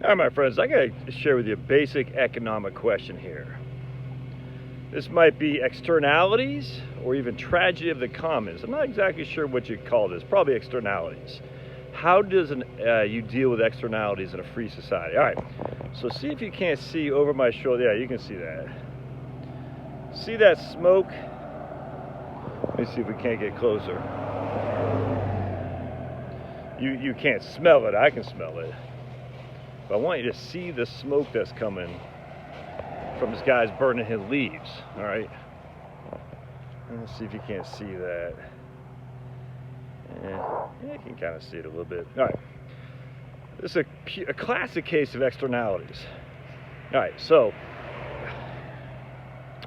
All right, my friends, I got to share with you a basic economic question here. This might be externalities or even tragedy of the commons. I'm not exactly sure what you call this. Probably externalities. How does you deal with externalities in a free society? All right, so see if you can't see over my shoulder. Yeah, you can see that. See that smoke? Let me see if we can't get closer. You can't smell it. I can smell it. But I want you to see the smoke that's coming from this guy's burning his leaves. All right. Let's see if you can't see that. Yeah, you can kind of see it a little bit. All right. This is a classic case of externalities. All right. So,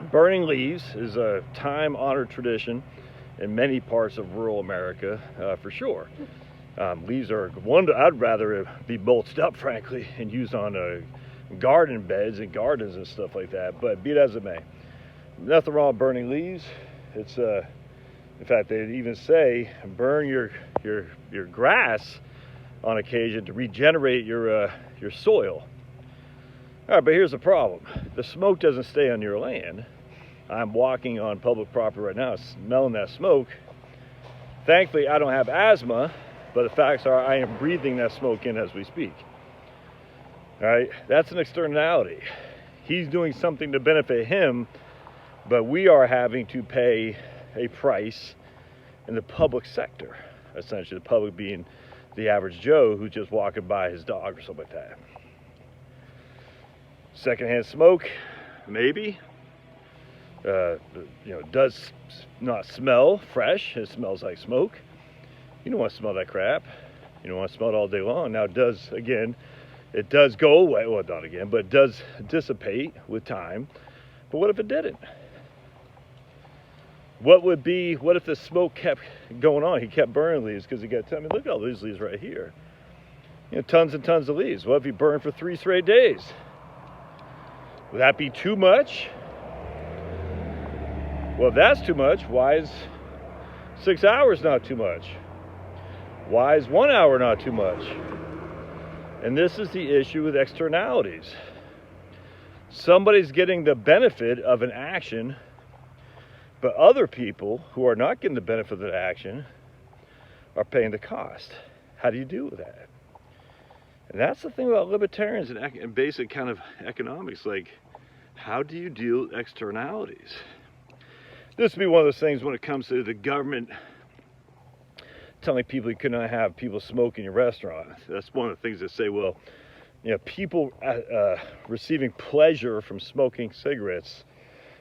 burning leaves is a time-honored tradition in many parts of rural America, for sure. Leaves are I'd rather be mulched up, frankly, and used on garden beds and gardens and stuff like that. But be it as it may, nothing wrong with burning leaves. It's in fact, they even say burn your grass on occasion to regenerate your soil. All right, but here's the problem: the smoke doesn't stay on your land. I'm walking on public property right now, smelling that smoke. Thankfully, I don't have asthma. But the facts are I am breathing that smoke in as we speak. All right, that's an externality. He's doing something to benefit him, but we are having to pay a price in the public sector. Essentially, the public being the average Joe who's just walking by his dog or something like that. Secondhand smoke, maybe. Does not smell fresh. It smells like smoke. You don't want to smell that crap. You don't want to smell it all day long. Now, it does go away. Well, not again, but it does dissipate with time. But what if it didn't? What if the smoke kept going on? He kept burning leaves because he got, look at all these leaves right here. Tons and tons of leaves. What if he burned for 3 straight days? Would that be too much? Well, if that's too much, why is 6 hours not too much? Why is 1 hour not too much? And this is the issue with externalities. Somebody's getting the benefit of an action, but other people who are not getting the benefit of the action are paying the cost. How do you deal with that? And that's the thing about libertarians and basic kind of economics. Like, how do you deal with externalities? This would be one of those things when it comes to the government telling people you cannot have people smoke in your restaurant. That's one of the things that say, well, people receiving pleasure from smoking cigarettes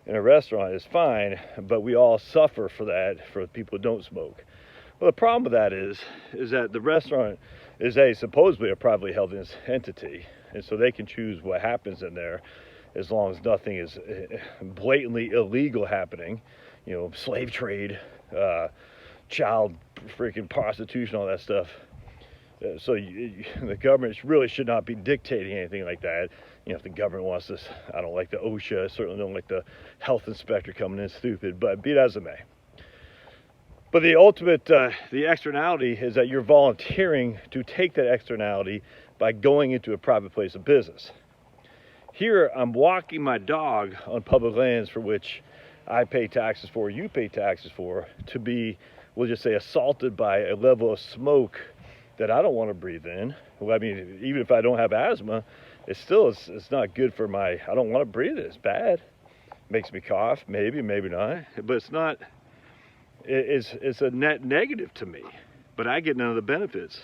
in a restaurant is fine, but we all suffer for that for people who don't smoke. Well, the problem with that is that the restaurant is supposedly a privately held entity, and so they can choose what happens in there as long as nothing is blatantly illegal happening, slave trade, child freaking prostitution, all that stuff. So the government really should not be dictating anything like that. If the government wants this, I don't like the OSHA, I certainly don't like the health inspector coming in stupid, but be it as it may. But the ultimate, the externality is that you're volunteering to take that externality by going into a private place of business. Here, I'm walking my dog on public lands for which I pay taxes for, you pay taxes for, to be, we'll just say, assaulted by a level of smoke that I don't want to breathe in. Well, I mean, even if I don't have asthma, it's not good for I don't want to breathe it. It's bad. Makes me cough, maybe not. But it's a net negative to me. But I get none of the benefits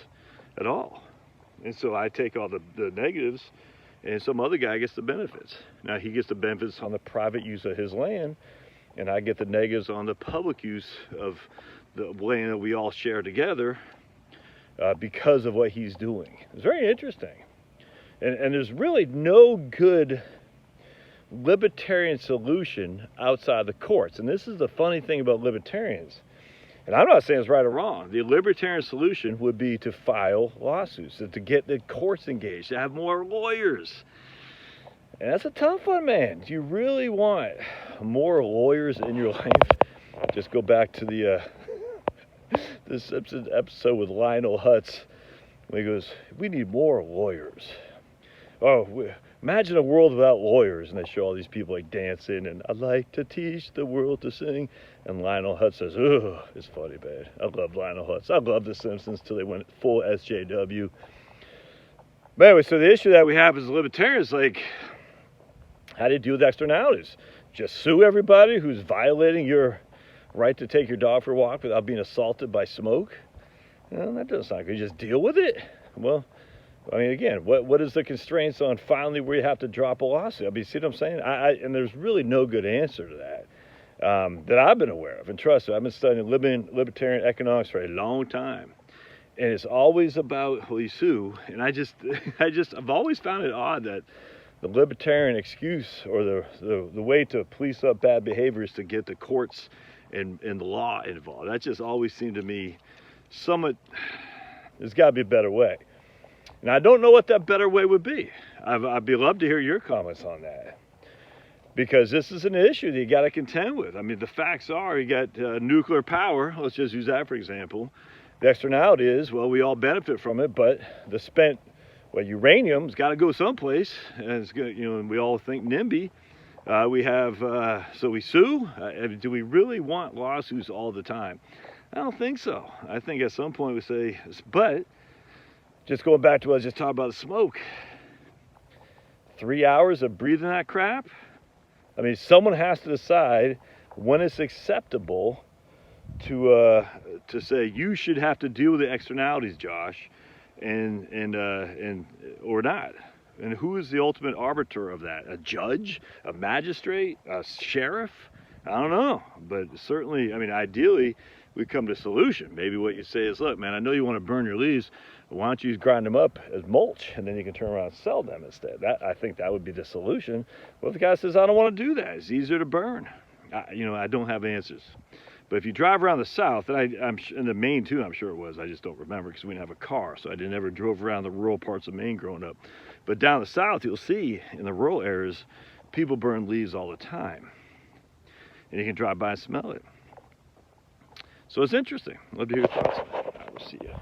at all. And so I take all the negatives, and some other guy gets the benefits. Now, he gets the benefits on the private use of his land, and I get the negatives on the public use of the land that we all share together because of what he's doing. It's very interesting. And there's really no good libertarian solution outside the courts. And this is the funny thing about libertarians. And I'm not saying it's right or wrong. The libertarian solution would be to file lawsuits, to get the courts engaged, to have more lawyers. And that's a tough one, man. Do you really want more lawyers in your life? Just go back to this episode with Lionel Hutz, when he goes, we need more lawyers. imagine a world without lawyers, and they show all these people like dancing, and I'd like to teach the world to sing, and Lionel Hutz says, ugh, it's funny, bad. I love Lionel Hutz. I love The Simpsons till they went full SJW. But anyway, so the issue that we have as libertarians, like, how do you deal with externalities? Just sue everybody who's violating your right to take your dog for a walk without being assaulted by smoke? Well, that doesn't sound good. You just deal with it? Well, I mean, again, what is the constraints on finally where you have to drop a lawsuit? I mean, see what I'm saying? And there's really no good answer to that that I've been aware of. And trust me, I've been studying libertarian economics for a long time. And it's always about, well, you sue. And I've always found it odd that the libertarian excuse or the way to police up bad behavior is to get the courts and the law involved. That just always seemed to me somewhat, there's got to be a better way. And I don't know what that better way would be. I'd be love to hear your comments on that. Because this is an issue that you got to contend with. I mean, the facts are, you got nuclear power. Let's just use that for example. The externality is, well, we all benefit from it, but the spent, well, uranium's got to go someplace. And it's good, you know, and we all think NIMBY. So we sue. Do we really want lawsuits all the time? I don't think so. I think at some point we say, but just going back to what I was just talking about, the smoke. 3 hours of breathing that crap? I mean, someone has to decide when it's acceptable to say you should have to deal with the externalities, Josh, and or not. And who is the ultimate arbiter of that? A judge, a magistrate, a sheriff? I don't know, but certainly, I mean, ideally, we come to a solution. Maybe what you say is, look, man, I know you want to burn your leaves. Why don't you grind them up as mulch, and then you can turn around and sell them instead? I think that would be the solution. Well, if the guy says, I don't want to do that, it's easier to burn. I don't have answers. But if you drive around the South, and I'm in the Maine too, I'm sure it was. I just don't remember because we didn't have a car, so I never drove around the rural parts of Maine growing up. But down the South, you'll see in the rural areas, people burn leaves all the time. And you can drive by and smell it. So it's interesting. Love to hear your thoughts on it. I will see you.